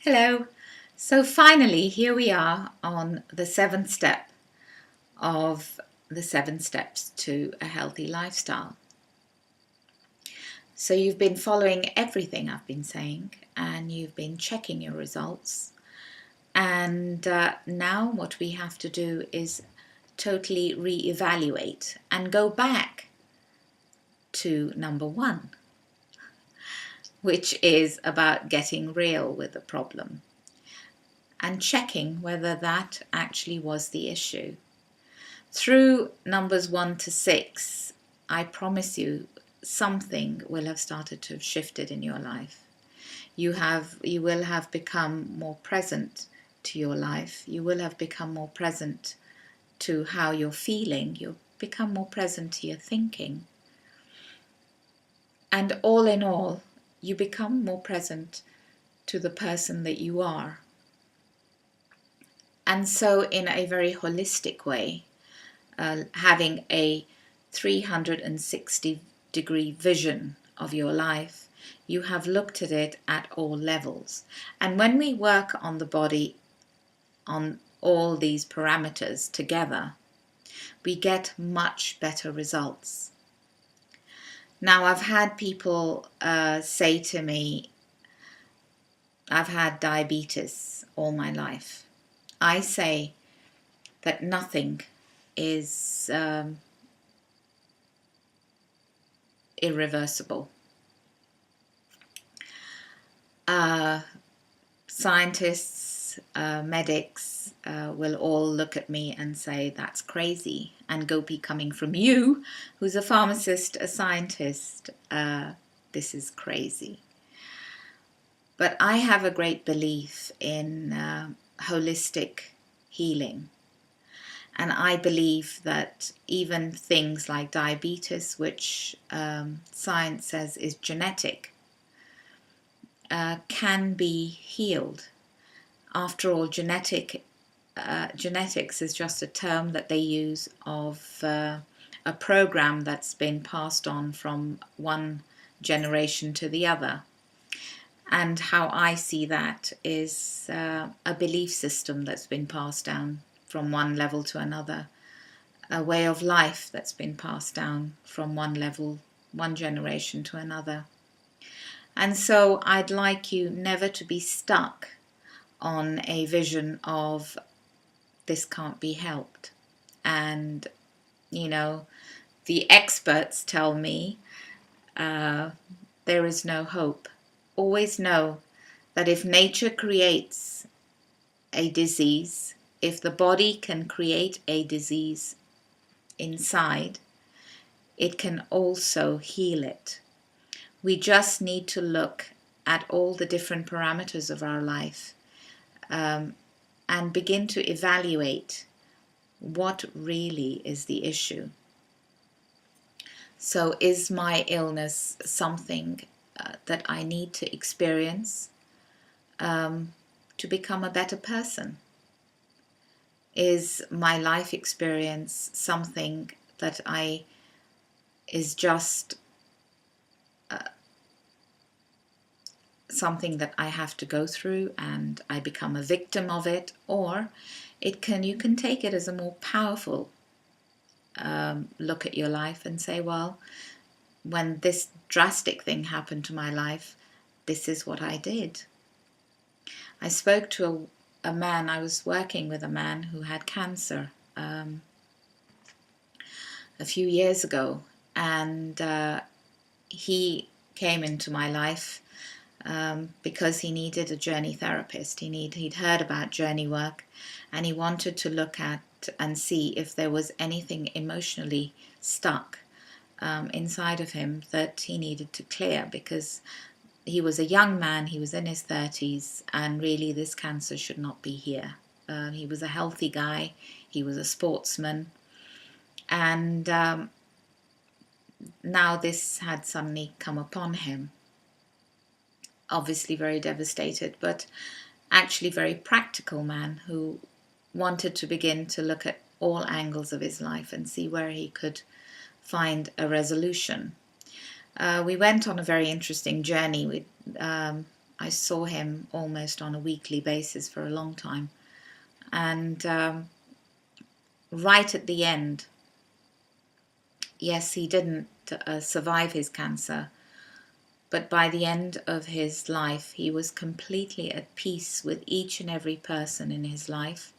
Hello. So finally, here we are on the seventh step of the 7 steps to a healthy lifestyle. So you've been following everything I've been saying and you've been checking your results. And now what we have to do is totally reevaluate and go back to number 1, which is about getting real with the problem and checking whether that actually was the issue. Through numbers 1 to 6, I promise you something will have started to have shifted in your life. You will have become more present to your life. You will have become more present to how you're feeling. You'll become more present to your thinking. And all in all, you become more present to the person that you are. And so in a very holistic way, having a 360-degree vision of your life, you have looked at it at all levels. And when we work on the body, on all these parameters together, we get much better results. Now, I've had people say to me, I've had diabetes all my life. I say that nothing is irreversible. Scientists, medics will all look at me and say, that's crazy. And Gopi, coming from you, who's a pharmacist, a scientist, this is crazy. But I have a great belief in holistic healing. And I believe that even things like diabetes, which science says is genetic, can be healed. After all, genetics is just a term that they use of a program that's been passed on from one generation to the other. And how I see that is a belief system that's been passed down from one level to another, a way of life that's been passed down from one level, one generation to another. And so I'd like you never to be stuck on a vision of this can't be helped. And, the experts tell me there is no hope. Always know that if nature creates a disease, if the body can create a disease inside, it can also heal it. We just need to look at all the different parameters of our life and begin to evaluate what really is the issue. So is my illness something that I need to experience to become a better person? Is my life experience something that is just something that I have to go through and I become a victim of it? Or you can take it as a more powerful look at your life and say, well, when this drastic thing happened to my life, this is what I did. I spoke to a man, I was working with a man who had cancer a few years ago, and he came into my life because he needed a journey therapist. He'd heard about journey work, and he wanted to look at and see if there was anything emotionally stuck inside of him that he needed to clear, because he was a young man, he was in his 30s, and really this cancer should not be here. He was a healthy guy, he was a sportsman, and now this had suddenly come upon him. Obviously very devastated, but actually very practical man who wanted to begin to look at all angles of his life and see where he could find a resolution. We went on a very interesting journey. I saw him almost on a weekly basis for a long time. And right at the end, yes, he didn't survive his cancer, but by the end of his life, he was completely at peace with each and every person in his life.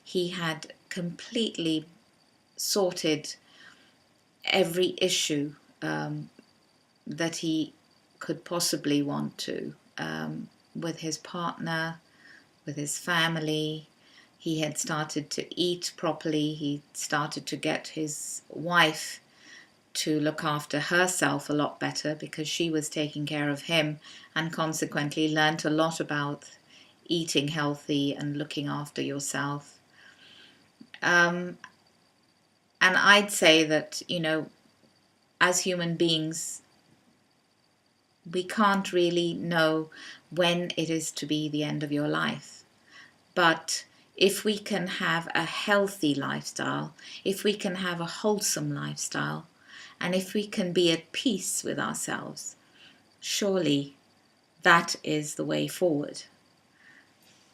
He had completely sorted every issue that he could possibly want to, with his partner, with his family. He had started to eat properly. He started to get his wife to look after herself a lot better because she was taking care of him, and consequently learnt a lot about eating healthy and looking after yourself. And I'd say that, as human beings, we can't really know when it is to be the end of your life. But if we can have a healthy lifestyle, if we can have a wholesome lifestyle, and if we can be at peace with ourselves, surely that is the way forward.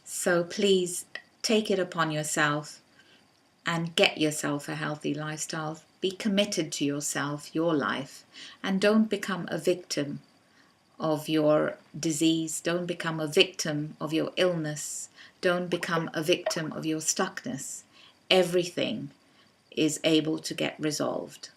So please take it upon yourself and get yourself a healthy lifestyle. Be committed to yourself, your life, and don't become a victim of your disease. Don't become a victim of your illness. Don't become a victim of your stuckness. Everything is able to get resolved.